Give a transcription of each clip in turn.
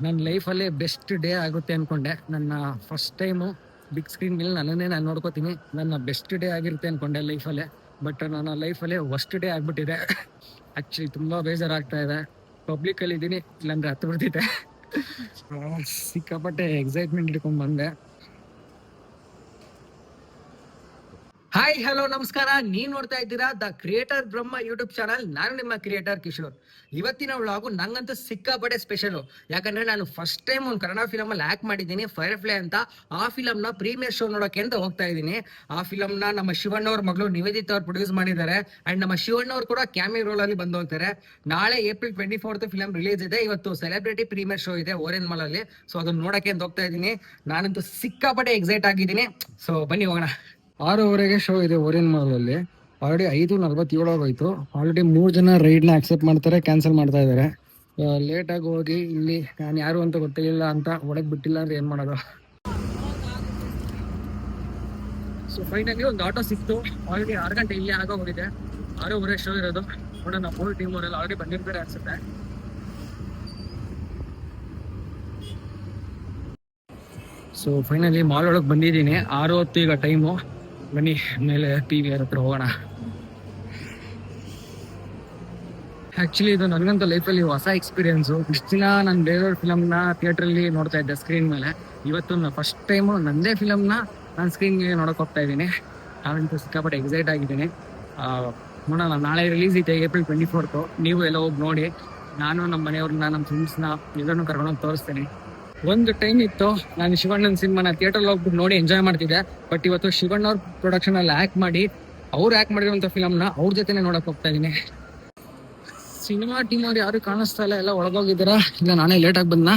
ನನ್ನ ಲೈಫಲ್ಲೇ best day ಆಗುತ್ತೆ ಅನ್ಕೊಂಡೆ. ನನ್ನ ಫಸ್ಟ್ ಟೈಮು ಬಿಗ್ ಸ್ಕ್ರೀನ್ ಮೇಲೆ ನನ್ನನ್ನೇ ನಾನು ನೋಡ್ಕೋತೀನಿ. ನನ್ನ ಬೆಸ್ಟ್ ಡೇ ಆಗಿರುತ್ತೆ ಅನ್ಕೊಂಡೆ ಲೈಫಲ್ಲೇ. ಬಟ್ ನನ್ನ ಲೈಫಲ್ಲೇ ವರ್ಸ್ಟ್ ಡೇ ಆಗ್ಬಿಟ್ಟಿದೆ. ಆಕ್ಚುಲಿ ತುಂಬಾ ಬೇಜಾರಾಗ್ತಾ ಇದೆ. ಪಬ್ಲಿಕ್ ಅಲ್ಲಿ ಇದ್ದೀನಿ, ಇಲ್ಲಾಂದ್ರೆ ಹತ್ತು ಬಿಡ್ತಿದ್ದೆ. ಸಿಕ್ಕಾಪಟ್ಟೆ ಎಕ್ಸೈಟ್ಮೆಂಟ್ ಇಟ್ಕೊಂಡ್ ಬಂದೆ. ಹಾಯ್ ಹಲೋ ನಮಸ್ಕಾರ. ನೀವ್ ನೋಡ್ತಾ ಇದ್ದೀರಾ the creator Brahma YouTube channel. ನಾನು ನಿಮ್ಮ ಕ್ರಿಯೇಟರ್ ಕಿಶೋರ್. ಇವತ್ತಿನ ವ್ಲಾಗು ನಂಗಂತೂ ಸಿಕ್ಕಾಪಟ್ಟೆ ಸ್ಪೆಷಲು. ಯಾಕಂದ್ರೆ ನಾನು ಫಸ್ಟ್ ಟೈಮ್ ಒಂದು ಕನ್ನಡ ಫಿಲಮ್ ಅಲ್ಲಿ ಆಕ್ಟ್ ಮಾಡಿದ್ದೀನಿ, ಫೈರ್ಫ್ಲೈ ಅಂತ. ಆ ಫಿಲಮ್ ನ ಪ್ರೀಮಿಯರ್ ಶೋ ನೋಡೋಕೆ ಅಂತ ಹೋಗ್ತಾ ಇದ್ದೀನಿ. ಆ ಫಿಲಮ್ ನ ನಮ್ಮ ಶಿವಣ್ಣ ಅವ್ರ ಮಗಳು ನಿವೇದಿತಾ ಅವ್ರು ಪ್ರೊಡ್ಯೂಸ್ ಮಾಡಿದ್ದಾರೆ. ಅಂಡ್ ನಮ್ಮ ಶಿವಣ್ಣ ಅವ್ರು ಕೂಡ ಕ್ಯಾಮಿ ರೋಲ್ ಅಲ್ಲಿ ಬಂದು ಹೋಗ್ತಾರೆ. ನಾಳೆ April 24th ಫಿಲಮ್ ರಿಲೀಸ್ ಇದೆ. ಇವತ್ತು ಸೆಲೆಬ್ರಿಟಿ ಪ್ರೀಮಿಯರ್ ಶೋ ಇದೆ ಓರೆನ್ ಮಾಲ್ ಅಲ್ಲಿ. ಸೊ ಅದನ್ನ ನೋಡಕ್ಕೆ ಅಂತ ಹೋಗ್ತಾ ಇದ್ದೀನಿ. ನಾನಂತೂ ಸಿಕ್ಕಾಪಟ್ಟೆ ಎಕ್ಸೈಟ್ ಆಗಿದ್ದೀನಿ. ಸೊ ಬನ್ನಿ ಹೋಗೋಣ. 6:00 ಶೋ ಇದೆ ಓರಿಯನ್ ಮಾಲ್ ಅಲ್ಲಿ. ಆಲ್ರೆಡಿ 5:47 ಆಗೋಯ್ತು. ಆಲ್ರೆಡಿ 3 ಜನ ರೈಡ್ನ ಆಕ್ಸೆಪ್ಟ್ ಮಾಡ್ತಾರೆ, ಕ್ಯಾನ್ಸಲ್ ಮಾಡ್ತಾ ಇದ್ದಾರೆ. ಲೇಟ್ ಆಗಿ ಹೋಗಿ ಇಲ್ಲಿ ನಾನು ಯಾರು ಅಂತ ಗೊತ್ತಿಲ್ಲ ಅಂತ ಒಳಗೆ ಬಿಟ್ಟಿಲ್ಲ ಅಂದ್ರೆ ಏನ್ ಮಾಡೋದು. ಸೊ ಫೈನಲಿ ಒಂದು ಆಟೋ ಸಿಕ್ತು. ಆಲ್ರೆಡಿ 6 ಗಂಟೆ ಇಲ್ಲಿ ಆಗೋಗಿದೆ. 6:30 ಶೋ ಇರೋದು. ನೋಡೋಣ, ಫುಲ್ ಟೀಮ್ ಅವರೆಲ್ಲ ಆಲ್ರೆಡಿ ಬಂದಿರ್ತಾರೆ ಅನ್ಸುತ್ತೆ. ಸೊ ಫೈನಲಿ ಮಾಲ್ ಒಳಗೆ ಬಂದಿದ್ದೀನಿ. 6:10 ಈಗ ಟೈಮು. ಬನ್ನಿ ಮೇಲೆ PVR ಹತ್ರ ಹೋಗೋಣ. ಆಕ್ಚುಲಿ ಇದು ನನಗಂತೂ ಲೈಫಲ್ಲಿ ಹೊಸ ಎಕ್ಸ್ಪೀರಿಯನ್ಸು. ಇಷ್ಟು ದಿನ ನಾನು ಬೇರೆಯವ್ರ ಫಿಲಮ್ನ ಥಿಯೇಟ್ರಲ್ಲಿ ನೋಡ್ತಾ ಇದ್ದೆ ಸ್ಕ್ರೀನ್ ಮೇಲೆ. ಇವತ್ತು ಫಸ್ಟ್ ಟೈಮು ನನ್ನದೇ ಫಿಲಮ್ನ ನಾನು ಸ್ಕ್ರೀನ್ಗೆ ನೋಡೋಕೆ ಹೋಗ್ತಾ ಇದ್ದೀನಿ. ನಾನಂತೂ ಸಿಕ್ಕಾಪಟ್ಟೆ ಎಕ್ಸೈಟ್ ಆಗಿದ್ದೀನಿ. ನೋಡೋಣ, ನಾಳೆ ರಿಲೀಸ್ ಇದೆ April 24th. ನೀವು ಎಲ್ಲ ಹೋಗಿ ನೋಡಿ. ನಾನು ನಮ್ಮ ಮನೆಯವ್ರನ್ನ, ನಮ್ಮ ಫ್ರೆಂಡ್ಸ್ನ ಎಲ್ಲರನ್ನೂ ಕರ್ಕೊಂಡೋಗಿ ತೋರಿಸ್ತೀನಿ. ಒಂದು ಟೈಮ್ ಇತ್ತು ನಾನು ಶಿವಣ್ಣನ ಸಿನಿಮಾನ ಥಿಯೇಟರ್ಲ್ಲಿ ಹೋಗ್ಬಿಟ್ಟು ನೋಡಿ ಎಂಜಾಯ್ ಮಾಡ್ತಿದ್ದೆ. ಬಟ್ ಇವತ್ತು ಶಿವಣ್ಣ ಅವ್ರ ಪ್ರೊಡಕ್ಷನ್ ಅಲ್ಲಿ ಆಕ್ಟ್ ಮಾಡಿ, ಅವ್ರು ಆಕ್ಟ್ ಮಾಡಿರುವಂತ ಫಿಲಮ್ನ ಅವ್ರ ಜೊತೆನೆ ನೋಡಕ್ ಹೋಗ್ತಾ ಇದೀನಿ. ಸಿನಿಮಾ ಟೀಮ್ ಅವ್ರು ಯಾರು ಕಾಣಿಸ್ತಾ ಇಲ್ಲ, ಎಲ್ಲ ಒಳಗೋಗಿದ್ದೀರಾ. ಇಲ್ಲ ನಾನೇ ಲೇಟ್ ಆಗಿ ಬಂದ.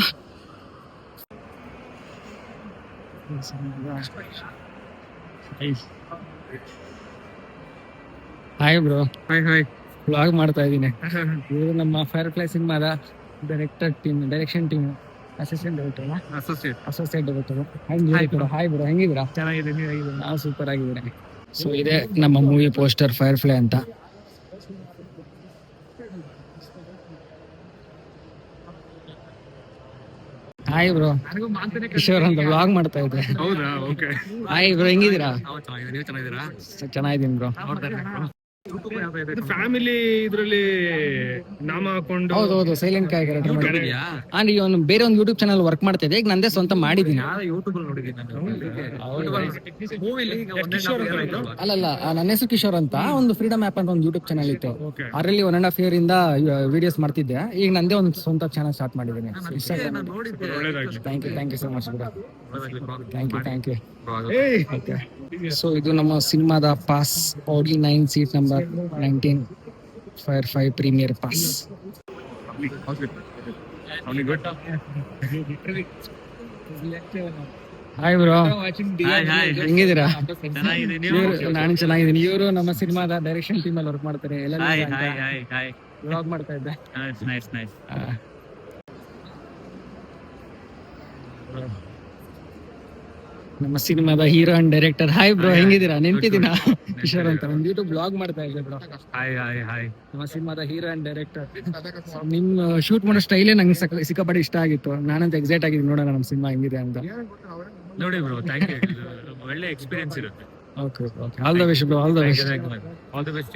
Hi bro. Hi hi. Vlog ಮಾಡ್ತಾ ಇದ್ದೀನಿ. ಇವರು ನಮ್ಮ ಫೈರ್ಫ್ಲೈ ಸಿನಿಮಾದ direction team assistant director. Hi bro, ಹೆಂಗಿದ್ದೀರಾ? ಚೆನ್ನಾಗಿದ್ದೀನಿ. ನಾವು ಸೂಪರ್ ಆಗಿದ್ದೀರಾ. ಸೊ ಇದೆ ನಮ್ಮ ಮೂವಿ ಪೋಸ್ಟರ್ ಫೈರ್ಫ್ಲೈ ಅಂತ. ಹಾಯ್ ಬ್ರೋ, ಕಿಶೋರ್ ಅಂತ ವ್ಲಾಗ್ ಮಾಡ್ತಾ ಇದ್ದೆ. ಹಾಯ್ ಬ್ರೋ, ಹೆಂಗಿದ್ದೀರಾ? ಚೆನ್ನಾಗಿದ್ದೀನಿ ಬ್ರೋ. ಫ್ಯಾಮಿಲಿ ಇದ್ರಲ್ಲಿ ನಾಮ ಹಾಕೊಂಡು. ಹೌದು, ಸೈಲೆಂಟ್ ಕ್ಯಾರೆಕ್ಟರ್ ಮಾಡಿದ್ಯಾ? ಅಂದ್ರೆ ಇವನು ಬೇರೆ ಒಂದು ಯೂಟ್ಯೂಬ್ ಚಾನಲ್ ವರ್ಕ್ ಮಾಡ್ತಾ ಇದೆ. ಈಗ ನಂದೇ ಸ್ವಂತ ಮಾಡಿದೀನಿ. ಅಲ್ಲಲ್ಲ, ನನ್ನ ಹೆಸರು ಕಿಶೋರ್ ಅಂತ. ಒಂದು ಫ್ರೀಡಮ್ ಆಪ್ ಅಂತ ಒಂದು ಯೂಟ್ಯೂಬ್ ಚಾನಲ್ ಇತ್ತು. ಅದರಲ್ಲಿ 1.5 year ಇಂದ ವಿಡಿಯೋಸ್ ಮಾಡ್ತಿದ್ದೆ. ಈಗ ನಂದೇ ಒಂದು ಸ್ವಂತ ಚಾನಲ್ ಸ್ಟಾರ್ಟ್ ಮಾಡಿದ್ದೀನಿ. Thank you so much bro. Thank you. Okay, so ಇದು ನಮ್ಮ ಸಿನಿಮಾದ pass. Audi 9 seat number 19 Firefly premiere pass. Hi bro, ಹೆಂಗಿದ್ದೀರಾ? ನಾನು ಚೆನ್ನಾಗಿದ್ದೀನಿ. ಇವರು ನಮ್ಮ ಸಿನಿಮಾದ ಡೈರೆಕ್ಷನ್ ಟೀಮ್ ಅಲ್ಲಿ ವರ್ಕ್ ಮಾಡ್ತಾರೆ. ಎಲ್ಲ ವ್ಲಾಗ್ ಮಾಡ್ತಾ ಇದ್ದೆ. ನಮ್ಮ ಸಿನಿಮಾದ hero and director. Hi bro, ಹೆಂಗಿದ್ದೀರಾ? ನೆನ್ಪಿದ್ದೀನಾ? ಕಿಶೋರ್ ಅಂತ ಒಂದು ಯೂಟ್ಯೂಬ್ ಬ್ಲಾಗ್ ಮಾಡ್ತಾ ಇದ್ದೆ ಬ್ರೋ. ನಮ್ಮ ಸಿನಿಮಾದ ಹೀರೋ ಅಂಡ್ ಡೈರೆಕ್ಟರ್. ನಿಮ್ಮ ಶೂಟ್ ಮಾಡೋ ಸ್ಟೈಲೇ ನಂಗೆ ಸಿಕ್ಕಾಪಟ್ಟೆ ಇಷ್ಟ ಆಗಿತ್ತು. ನಾನಂತ ಎಕ್ಸೈಟ್ ಆಗಿದ್ದೀನಿ ನೋಡೋಣ ನಮ್ಮ ಸಿನಿಮಾ ಹೆಂಗಿದೆ ಅಂತ. ನೋಡಿ ಬ್ರೋ, ಥ್ಯಾಂಕ್ ಯು. ಒಳ್ಳೆ ಎಕ್ಸ್ಪೀರಿಯನ್ಸ್ ಇರುತ್ತೆ. Okay, all the best bro. All the best.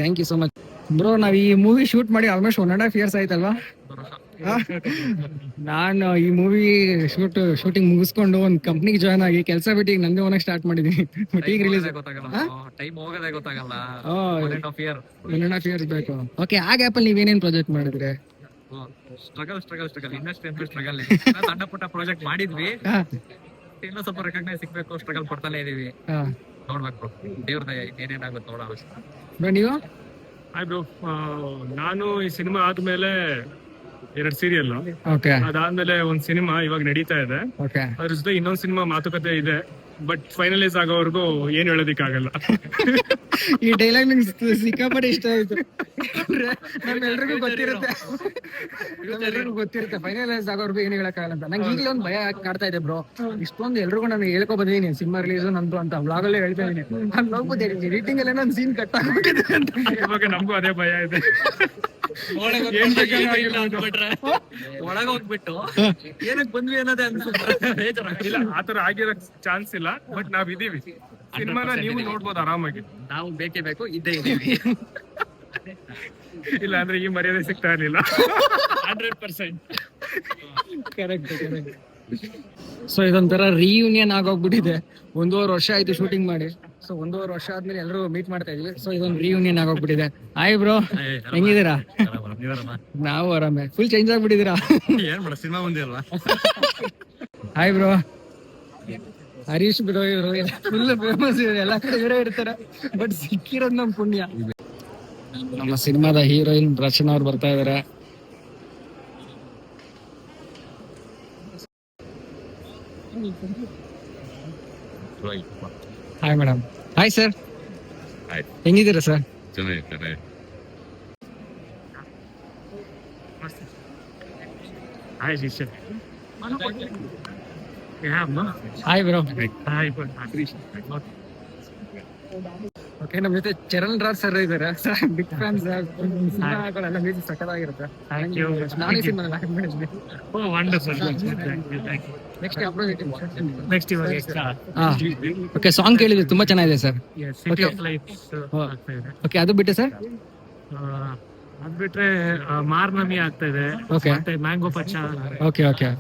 Thank you so much bro. ನಾವ್ ಈ ಮೂವಿ ಶೂಟ್ ಮಾಡಿ ಆಲ್ಮೋಸ್ಟ್ 1.5 years ಆಯ್ತಲ್ವಾ? ನಾನು ಈ ಮೂವಿ ಶೂಟಿಂಗ್ ಮುಗಿಸ್ಕೊಂಡು ಒಂದು ಕಂಪ್ನಿಗೆ ಜಾಯ್ನ್ ಆಗಿ ಕೆಲಸ ಬಿಟ್ಟು ಈಗ ನಂದೇ ಓನಕ್ ಸ್ಟಾರ್ಟ್ ಮಾಡಿದೀನಿ. ಬಟ್ ಈಗ ರಿಲೀಸ್ ಟೈಮ್ ಹೋಗೋದೇ ಗೊತ್ತಾಗಲ್ಲ. 1.5 years ಬೇಕು. ಓಕೆ, ಆ ಗ್ಯಾಪ್ ಅಲ್ಲಿ ನೀವೇನೇನ್ ಪ್ರಾಜೆಕ್ಟ್ ಮಾಡಿದ್ರೆ? ಸ್ಟ್ರಗಲ್ ಇನ್ನಷ್ಟು ಸ್ಟ್ರಗಲ್. ಸಣ್ಣ ಪುಟ್ಟ ಪ್ರಾಜೆಕ್ಟ್ ಮಾಡಿದ್ವಿ. ಇನ್ನೂ ಸ್ವಲ್ಪ ರೆಕಗ್ನೈಸ್ ಸಿಗ್ಬೇಕು. ಸ್ಟ್ರಗಲ್ ಪಡ್ತಾನೆ ಇದೀವಿ. ನೋಡ್ಬೇಕು ದೇವ್ರ ಏನೇನಾಗುತ್ತೆ ನೋಡೋಣ. ನೀವು? ಹಾಯ್ ಬ್ರೋ, ನಾನು ಈ ಸಿನಿಮಾ ಆದ್ಮೇಲೆ 2 ಸೀರಿಯಲ್, ಅದಾದ್ಮೇಲೆ ಒಂದ್ ಸಿನಿಮಾ ಇವಾಗ ನಡೀತಾ ಇದೆ. ಅದ್ರ ಜೊತೆ ಇನ್ನೊಂದ್ ಸಿನಿಮಾ ಮಾತುಕತೆ ಇದೆ. ಬಟ್ ಫೈನಲೈಸ್ ಆಗೋವರೆಗೂ ಏನ್ ಹೇಳೋದಿಕ್ಕಾಗಲ್ಲ. ಈ ಡೈಲಾಗ್ ನಂಗೆ ಸಿಕ್ಕಾಪಟ್ಟೆ ಇಷ್ಟ ಆಯ್ತು. ನಮ್ಮೆಲ್ರಿಗೂ ಗೊತ್ತಿರುತ್ತೆ ಫೈನಲೈಸ್ ಆಗೋರ್ಗು ಏನ್ ಹೇಳಕ್ಕಾಗಲ್ಲ ಅಂತ. ನಂಗೆ ಈಗಲೇ ಒಂದು ಭಯ ಕಾಡ್ತಾ ಇದೆ ಬ್ರೋ. ಇಷ್ಟೊಂದು ಎಲ್ರಿಗೂ ನಾನು ಹೇಳ್ಕೊ ಬಂದಿದ್ದೀನಿ ಸಿನಿಮಾ ರಿಲೀಸ್ ನಂದು ಅಂತ ವ್ಲಾಗ್ ಅಲ್ಲೇ ಹೇಳ್ತಾ ಇದೀನಿ. ಅಲ್ಲಿ ಹೋಗ್ಬೋದು ಎಡಿಟಿಂಗ್ ಅಲ್ಲೇ ನನ್ನ ಸೀನ್ ಕಟ್ ಆಗ್ಬಿಟ್ಟಿದೆ ಅಂತ. ಇವಾಗ ನಮಗೂ ಅದೇ ಭಯ ಇದೆ. ಒಳಗ ಹೋಗ್ಬಿಟ್ಟು ಏನಕ್ ಬಂದ್ವಿ ಅನ್ನೋದೇ ಅನ್ಸುತ್ತೆ. ಇಲ್ಲ ಆತರ ಆಗಿರೋ ಚಾನ್ಸ್ ಇಲ್ಲ, ಬಟ್ ನಾವ್ ಇದೀವಿ. ಸಿನಿಮಾನ ನೀವು ನೋಡ್ಬೋದು ಆರಾಮಾಗಿ. ನಾವು ಬೇಕೇ ಬೇಕು, ಇದ್ದೇ ಇದೀವಿ. ಇಲ್ಲ ಅಂದ್ರೆ ಈ ಮರ್ಯಾದೆ ಸಿಗ್ತಾ ಇರ್ಲಿಲ್ಲ. 100%. ಕರೆಕ್ಟ್. ಸೊ ಇದೊಂಥರ ರಿಯೂನಿಯನ್ ಆಗೋಗ್ಬಿಟ್ಟಿದೆ. 1.5 ವರ್ಷ ಆಯ್ತು ಶೂಟಿಂಗ್ ಮಾಡಿ. ಸೊ 1.5 ವರ್ಷ ಆದ್ಮೇಲೆ ಎಲ್ಲರೂ ಮೀಟ್ ಮಾಡ್ತಾ ಇದೀವಿ. ಸೊ ಇದೊಂದು ರಿಯೂನಿಯನ್ ಆಗೋಗ್ಬಿಟ್ಟಿದೆ. ಹಾಯ್ ಬ್ರೋ, ಹೆಂಗಿದ್ದೀರಾ? ನಾವು ಆರಾಮೆ. ಫುಲ್ ಚೇಂಜ್ ಆಗ್ಬಿಟ್ಟಿದ್ದೀರಾ. ಏನ್ ಮಾಡ ಸಿನಿಮಾ ಬಂದಿಲ್ವಾ? Hi bro. ಹರೀಶ್ ಬ್ರೋ ಇವರು ಫುಲ್ ಫೇಮಸ್, ಎಲ್ಲಾ ಕಡೆ ಇವರೇ ಇರ್ತಾರೆ. ಬಟ್ ಸಿಕ್ಕಿರೋದ್ ನಮ್ ಪುಣ್ಯ. ನಮ್ಮ ಸಿನಿಮಾದ ಹೀರೋಯಿನ್ ರಚನಾ ಅವ್ರು ಬರ್ತಾ ಇದಾರೆ. Hi madam. ಹಾಯ್ ಸರ್, ಹೆಂಗಿದ್ದೀರಾ ಸರ್? ಹಾಯ್ ಶಿಷ್ಯ. Hi bro. ಓಕೆ, ನಮ್ ಜೊತೆ ಚರಣ್ ರಾಜ್ ಸರ್ ಇದಾರೆ. Big fans. ಸಿನಿಮಾಗಳೆಲ್ಲ ಮ್ಯೂಸಿಕ್ ಸಕ್ಕತ್ತಾಗಿರುತ್ತೆ. ನಾನು ಈ ಸಿನಿಮಾದಲ್ಲಿ ಆಕ್ಟ್ ಮಾಡಿದ್ದೀನಿ. ನೆಕ್ಸ್ಟ್ ಇವಾಗ ಓಕೆ, ಸಾಂಗ್ ಕೇಳಿದ್ರೆ ತುಂಬಾ ಚೆನ್ನಾಗಿದೆ ಸರ್. ಓಕೆ, ಅದು ಬಿಟ್ಟು ಸರ್ ಅದ್ ಬಿಟ್ರೆ ಮಾರ್ನಮಿ ಆಗ್ತಾ ಇದೆ, ಮತ್ತೆ ಮ್ಯಾಂಗೋ ಪಚ್ಚ ಓಕೆ ಓಕೆ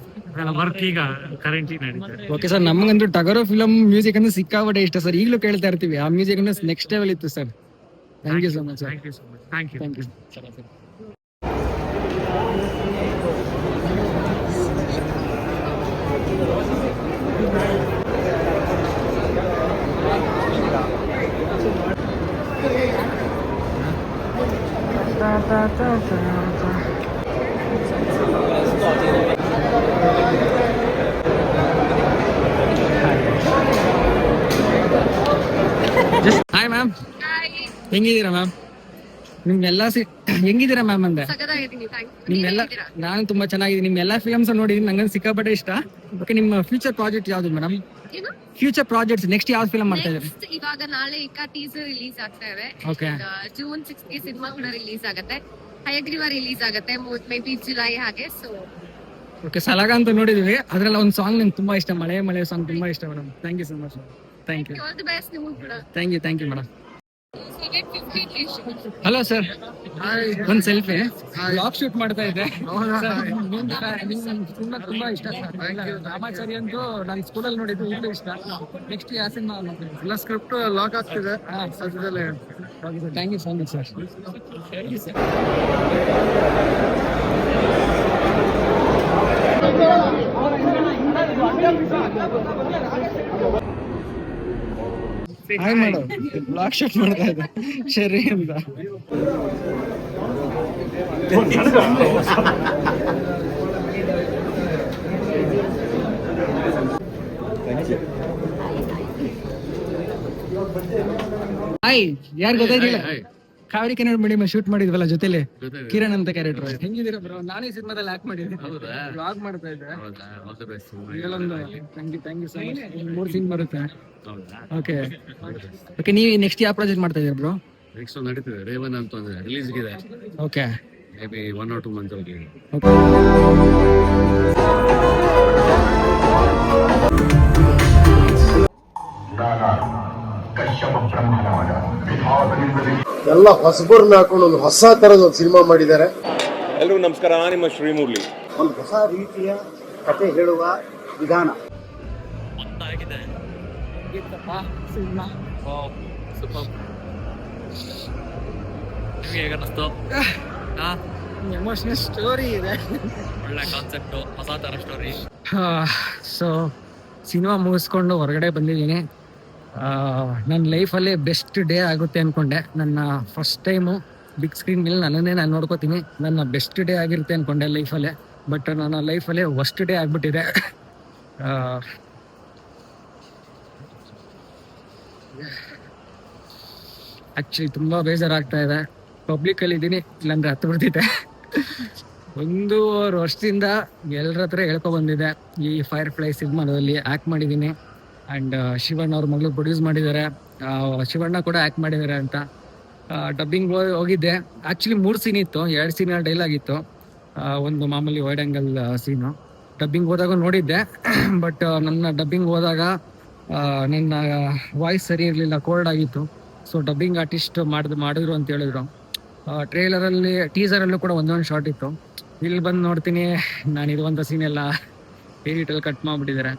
ವರ್ಕ್ ಈಗ ಕರೆಂಟ್ಲಿ ನಡೀತಿದೆ. ಓಕೆ ಸರ್, ನಮಗಂತೂ ಟಗರು ಫಿಲಂ ಮ್ಯೂಸಿಕ್ ಅಂದ್ರೆ ಸಿಕ್ಕಾಪಟ್ಟೆ ಇಷ್ಟ ಸರ್. ಈಗಲೂ ಕೇಳ್ತಾ ಇರ್ತೀವಿ. ಆ ಮ್ಯೂಸಿಕ್ ಅಂದ್ರೆ ನೆಕ್ಸ್ಟ್ ಲೆವೆಲ್ ಇತ್ತು sir. Thank you so much sir. Thank you. Thank you. Hi ma'am, ಹೆಂಗಿದ್ದೀರಾ ಮ್ಯಾಮ್? ನಿಮ್ಗೆಲ್ಲ ಹೆಂಗಿದ್ದೀರಾ ಮ್ಯಾಮ್ ಅಂದೆ? ನಿಮ್ಮೆಲ್ಲ ನಾನು ತುಂಬಾ ಚೆನ್ನಾಗಿದ್ದೀನಿ. ನಿಮ್ಮೆಲ್ಲ ಫಿಲಮ್ಸ್ ನೋಡಿದೀನಿ, ನಂಗೆ ಸಿಕ್ಕಾಪಟ್ಟೆ ಇಷ್ಟ. ಓಕೆ, ನಿಮ್ಮ ಫ್ಯೂಚರ್ ಪ್ರಾಜೆಕ್ಟ್ ಯಾವ್ದು ಮೇಡಮ್? ಫ್ಯೂಚರ್ ಪ್ರಾಜೆಕ್ಟ್ಸ್ ನೆಕ್ಸ್ಟ್ ಯಾವ್ದು ಫಿಲಂ ಮಾಡ್ತಾ ಇದ್ದಾರೆ? ಇವಾಗ ನಾಳೆ ಇಕ್ಕ ಟೀಸರ್ ರಿಲೀಸ್ ಆಗ್ತಾ ಇದೆ. ಓಕೆ, ಜೂನ್ 6 ಗೆ ಸಿನಿಮಾ ಕೂಡ ರಿಲೀಸ್ ಆಗುತ್ತೆ. ಹಯಗ್ರೀವ ರಿಲೀಸ್ ಆಗುತ್ತೆ ಮೇ ಬಿ ಜುಲೈ ಹಾಗೆ. ಸೊ ಓಕೆ, ಸಲಾಗ ಅಂತ ನೋಡಿದೀವಿ. ಅದ್ರಲ್ಲಿ ಒಂದು ಸಾಂಗ್ ನಂಗೆ ತುಂಬಾ ಇಷ್ಟ, ಮಳೆ ಮಳೆ ಸಾಂಗ್ ತುಂಬಾ ಇಷ್ಟ madam. Thank you so much. Thank you. All the best ನಿಮಗೂ ಕೂಡ. Thank you madam. Hello sir, ಒಂದ್ ಸೆಲ್ಫಿ ಬ್ಲಾಗ್ ಶೂಟ್ ಮಾಡ್ತಾ ಇದ್ದೆ. ಸಿನಿಮಾ ತುಂಬಾ ಇಷ್ಟ ಸರ್. ರಾಮಾಚಾರಿ ಅಂತೂ ನಾನು ಸ್ಕೂಲಲ್ಲಿ ನೋಡಿದ್ದು, ಈಗಲೂ ಇಷ್ಟ. ನೆಕ್ಸ್ಟ್ ಯಾವ ಸಿನಿಮಾ? ಎಲ್ಲ ಸ್ಕ್ರಿಪ್ಟ್ ಲಾಕ್ ಆಗ್ತಿದೆ. Thank you so much sir. Hi madam, blog shoot ಮಾಡ್ತಾ ಇದ್ದೆ ಶರಿ ಅಂತ. ಹಾಯ್, ಯಾರು ಗೊತ್ತಾಯ್ತಿಲ್ಲ? ಕಾವೇರಿ ಕನ್ನಡ ಮೀಡಿಯಂ ಶೂಟ್ ಮಾಡಿದ್ವಲ್ಲ ಜೊತೆಲಿ, ಕಿರಣ್ ಅಂತ ಕ್ಯಾರೆಕ್ಟರ್. ಹೆಂಗಿದ್ದೀರಾ ಬ್ರೋ? ನಾನೇ ಸಿನಿಮಾದಲ್ಲಿ ಆಕ್ಟ್ ಮಾಡಿದ್ದೆ, ಬ್ಲಾಗ್ ಮಾಡ್ತಾ ಇದ್ದೆ. Thank you so much. 3 scene ಬರುತ್ತೆ. ಓಕೆ ಓಕೆ, ನೀವು ನೆಕ್ಸ್ಟ್ ಯಾವ ಪ್ರಾಜೆಕ್ಟ್ ಮಾಡ್ತಾ ಇದ್ದೀರಾ ಬ್ರೋ? ನೆಕ್ಸ್ಟ್ ನಡೀತಿದೆ, ರೇವನ್ ಅಂತ ಒಂದು ರಿಲೀಸ್ ಇದೆ. Okay, may be 1 or 2 months ಅಲ್ಲಿ. ಎಲ್ಲ ಹೊಸಬರನ್ನ ಹಾಕೊಂಡು ಒಂದು ಹೊಸ ತರದ ಒಂದು ಸಿನಿಮಾ ಮಾಡಿದ್ದಾರೆ. ಎಲ್ಲರಿಗೂ ನಮಸ್ಕಾರ, ನಾನು ನಿಮ್ಮ ಶ್ರೀಮುರಳಿ. ಒಂದು ಹೊಸ ರೀತಿಯ ಕತೆ ಹೇಳುವ ವಿಧಾನ. ಎಮೋಷನಲ್ ಸ್ಟೋರಿ ಇದೆ, ಒಳ್ಳೆ ಕಾನ್ಸೆಪ್ಟ್, ಹೊಸ ತರ ಸ್ಟೋರಿ. ಸೊ ಸಿನಿಮಾ ಮುಗಿಸ್ಕೊಂಡು ಹೊರಗಡೆ ಬಂದಿದ್ದೀನಿ. ನನ್ನ ಲೈಫಲ್ಲೇ ಬೆಸ್ಟ್ ಡೇ ಆಗುತ್ತೆ ಅಂದ್ಕೊಂಡೆ. ನನ್ನ ಫಸ್ಟ್ ಟೈಮು ಬಿಗ್ ಸ್ಕ್ರೀನ್ ಮೇಲೆ ನನ್ನನ್ನೇ ನಾನು ನೋಡ್ಕೋತೀನಿ. ನನ್ನ ಬೆಸ್ಟ್ ಡೇ ಆಗಿರುತ್ತೆ ಅಂದ್ಕೊಂಡೆ ಲೈಫಲ್ಲೇ. ಬಟ್ ನನ್ನ ಲೈಫಲ್ಲೇ ವರ್ಸ್ಟ್ ಡೇ ಆಗಿಬಿಟ್ಟಿದೆ. ಆಕ್ಚುಲಿ ತುಂಬಾ ಬೇಜಾರಾಗ್ತಾ ಇದೆ. ಪಬ್ಲಿಕ್ ಅಲ್ಲಿ ಇದ್ದೀನಿ, ಇಲ್ಲಾಂದ್ರೆ ಹತ್ತು ಬಿಡ್ತಿದ್ದೆ. 1 ವರ್ಷದಿಂದ ಎಲ್ಲರ ಹತ್ರ ಹೇಳ್ಕೊ ಬಂದಿದೆ ಈ ಫೈರ್ ಫ್ಲೈ ಸಿನಿಮಾದಲ್ಲಿ ಆಕ್ಟ್ ಮಾಡಿದ್ದೀನಿ. ಅಂಡ್ ಶಿವಣ್ಣ ಅವ್ರ ಮಗಳು ಪ್ರೊಡ್ಯೂಸ್ ಮಾಡಿದ್ದಾರೆ, ಶಿವಣ್ಣ ಕೂಡ ಆಕ್ಟ್ ಮಾಡಿದ್ದಾರೆ ಅಂತ. ಡಬ್ಬಿಂಗ್ ಹೋಗಿದ್ದೆ. ಆಕ್ಚುಲಿ 3 ಸೀನ್ ಇತ್ತು, 2 ಸೀನ್ ಡೈಲಾಗ್ ಇತ್ತು, ಒಂದು ಮಾಮೂಲಿ ವೈಡ್ ಆಂಗಲ್ ಸೀನು. ಡಬ್ಬಿಂಗ್ ಹೋದಾಗ ನೋಡಿದ್ದೆ, ಬಟ್ ನನ್ನ ಡಬ್ಬಿಂಗ್ ಹೋದಾಗ ನನ್ನ ವಾಯ್ಸ್ ಸರಿ ಇರಲಿಲ್ಲ, ಕೋಲ್ಡ್ ಆಗಿತ್ತು. ಸೊ ಡಬ್ಬಿಂಗ್ ಆರ್ಟಿಸ್ಟ್ ಮಾಡಿದ್ರು ಅಂತ ಹೇಳಿದ್ರು. ಟ್ರೇಲರಲ್ಲಿ ಟೀಸರಲ್ಲೂ ಕೂಡ ಒಂದೊಂದು ಶಾರ್ಟ್ ಇತ್ತು. ಇಲ್ಲಿ ಬಂದು ನೋಡ್ತೀನಿ, ನಾನು ಇರುವಂಥ ಸೀನ್ ಎಲ್ಲ ಎಡಿಟಲ್ಲಿ ಕಟ್ ಮಾಡಿಬಿಟ್ಟಿದ್ದಾರೆ.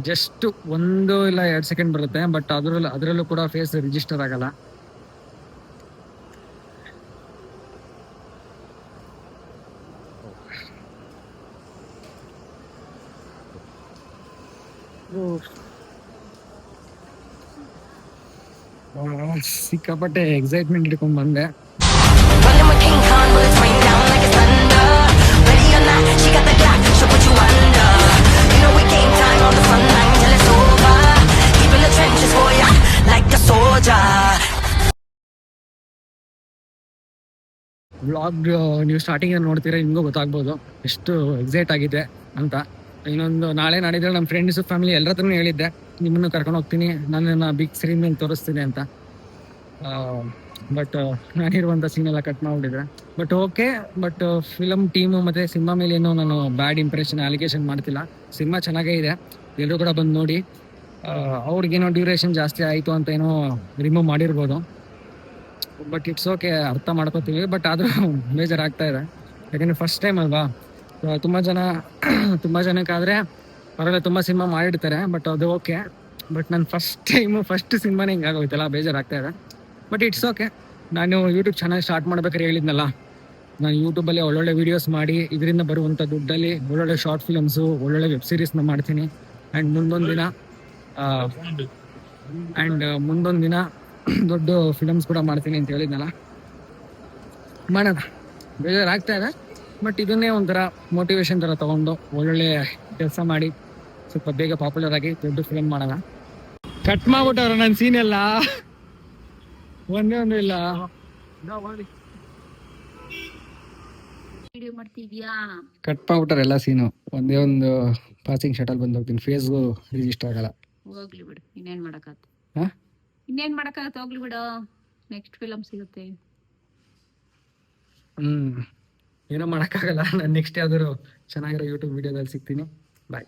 ಜಸ್ಟ್ 1 ಇಲ್ಲ 2 ಸೆಕೆಂಡ್ ಬರುತ್ತೆ, ಬಟ್ ಅದರಲ್ಲೂ ಕೂಡ ಫೇಸ್ ರಿಜಿಸ್ಟರ್ ಆಗಲ್ಲ. ಸಿಕ್ಕಾಪಟ್ಟೆ ಎಕ್ಸೈಟ್ಮೆಂಟ್ ಹಿಡ್ಕೊಂಡ್ ಬಂದೆ. Running with King Kong, bullets rain down like it's thunder. Ready or not, she got the Glock, she'll put you under. You know we game time on the front line till it's over. Deep in the trenches for ya, like a soldier. Vlog ನೀವು starting ನೋಡ್ತೀರಾ, ನಿಮಗೂ ಗೊತ್ತಾಗ್ಬೋದು ಎಷ್ಟು excite ಆಗಿದೆ ಅಂತ. ಇನ್ನೊಂದು ನಾಳೆ ನಾಡಿದ್ರೆ ನಮ್ಮ friends family ಎಲ್ಲರ ಹತ್ರನೂ ಹೇಳಿದ್ದೆ, ನಿಮ್ಮನ್ನು ಕರ್ಕೊಂಡು ಹೋಗ್ತೀನಿ, ನನ್ನನ್ನು ಬಿಗ್ ಸ್ಕ್ರೀನ್ ಮೇಲೆ ತೋರಿಸ್ತೀನಿ ಅಂತ. ಬಟ್ ನಾನಿರುವಂಥ ಸೀನ್ ಎಲ್ಲ ಕಟ್ ಮಾಡಿಬಿಟ್ಟಿದ್ರೆ. But okay, but film team ಮತ್ತು ಸಿನಿಮಾ ಮೇಲೆ ಏನೋ ನಾನು ಬ್ಯಾಡ್ ಇಂಪ್ರೆಷನ್ ಅಲಿಗೇಷನ್ ಮಾಡ್ತಿಲ್ಲ. ಸಿನಿಮಾ ಚೆನ್ನಾಗೇ ಇದೆ, ಎಲ್ಲರೂ ಕೂಡ ಬಂದು ನೋಡಿ. ಅವ್ರಿಗೇನೋ ಡ್ಯೂರೇಷನ್ ಜಾಸ್ತಿ ಆಯಿತು ಅಂತ ಏನೋ ರಿಮೂವ್ ಮಾಡಿರ್ಬೋದು, ಬಟ್ ಇಟ್ಸ್ ಓಕೆ, ಅರ್ಥ ಮಾಡ್ಕೋತೀವಿ. ಬಟ್ ಆದರೂ ಬೇಜಾರಾಗ್ತಾ ಇದೆ, ಯಾಕಂದರೆ ಫಸ್ಟ್ ಟೈಮ್ ಅಲ್ವಾ. ತುಂಬ ಜನಕ್ಕಾದರೆ ಅವರೆಲ್ಲ ತುಂಬ ಸಿನಿಮಾ ಮಾಡಿರ್ತಾರೆ, ಬಟ್ ಅದು ಓಕೆ. ಬಟ್ ನಾನು ಫಸ್ಟ್ ಸಿನಿಮಾನೇ ಹಿಂಗಾಗೋಯ್ತಲ್ಲ, ಬೇಜಾರಾಗ್ತಾ ಇದೆ. But it's okay. ನಾನು ಯೂಟ್ಯೂಬ್ ಚಾನಲ್ ಸ್ಟಾರ್ಟ್ ಮಾಡ್ಬೇಕಾದ್ರೆ ಹೇಳಿದ್ನಲ್ಲ, ನಾನು ಯೂಟ್ಯೂಬಲ್ಲಿ ಒಳ್ಳೊಳ್ಳೆ ವೀಡಿಯೋಸ್ ಮಾಡಿ ಇದರಿಂದ ಬರುವಂಥ ದುಡ್ಡಲ್ಲಿ ಒಳ್ಳೊಳ್ಳೆ ಶಾರ್ಟ್ ಫಿಲಮ್ಸು, ಒಳ್ಳೊಳ್ಳೆ ವೆಬ್ ಸೀರೀಸ್ನ ಮಾಡ್ತೀನಿ. ಆ್ಯಂಡ್ ಮುಂದೊಂದು ದಿನ ದೊಡ್ಡ ಫಿಲಮ್ಸ್ ಕೂಡ ಮಾಡ್ತೀನಿ ಅಂತ ಹೇಳಿದ್ನಲ್ಲ, ಮಾಡೋಣ. ಬೇಜಾರಾಗ್ತಾ ಇದೆ, ಬಟ್ ಇದನ್ನೇ ಒಂಥರ ಮೋಟಿವೇಶನ್ ಥರ ತೊಗೊಂಡು ಒಳ್ಳೊಳ್ಳೆ ಕೆಲಸ ಮಾಡಿ ಸ್ವಲ್ಪ ಬೇಗ ಪಾಪ್ಯುಲರ್ ಆಗಿ ದೊಡ್ಡ ಫಿಲಮ್ ಮಾಡೋಣ. ಕಟ್ ಮಾಡ್ಬಿಟ್ಟವ್ರ ನನ್ನ ಸೀನ್ ಎಲ್ಲ, ಒಂದೇ ಒಂದು ಇಲ್ಲ. ವಿಡಿಯೋ ಮಾಡ್ತಿದ್ಯಾ? ಕಟ್ ಮಾಡ್ಬಿಟ್ಟಾರೆ ಎಲ್ಲ ಸೀನು, ಒಂದೇ ಒಂದು ಪಾಸಿಂಗ್ ಶಟಲ್ ಬಂದು ಹೋಗ್ತೀನಿ, ಫೇಸ್ಗೂ ರಿಜಿಸ್ಟರ್ ಆಗಲ್ಲ. ಹೋಗ್ಲಿ ಬಿಡು, ಇನ್ನೇನ್ ಮಾಡಕ್ಕಾಗತ್ತೆ. ಹಾಂ, ಇನ್ನೇನ್ ಮಾಡಕ್ಕಾಗತ್ತೆ, ಹೋಗ್ಲಿ ಬಿಡು, ನೆಕ್ಸ್ಟ್ ಫಿಲಮ್ ಸಿಗುತ್ತೆ. ಏನೋ ಮಾಡೋಕ್ಕಾಗಲ್ಲ. ನಾನು ನೆಕ್ಸ್ಟ್ ಯಾವ್ದಾದ್ರು ಚೆನ್ನಾಗಿರೋ ಯೂಟ್ಯೂಬ್ ವೀಡಿಯೋದಲ್ಲಿ ಸಿಗ್ತೀನಿ. ಬಾಯ್.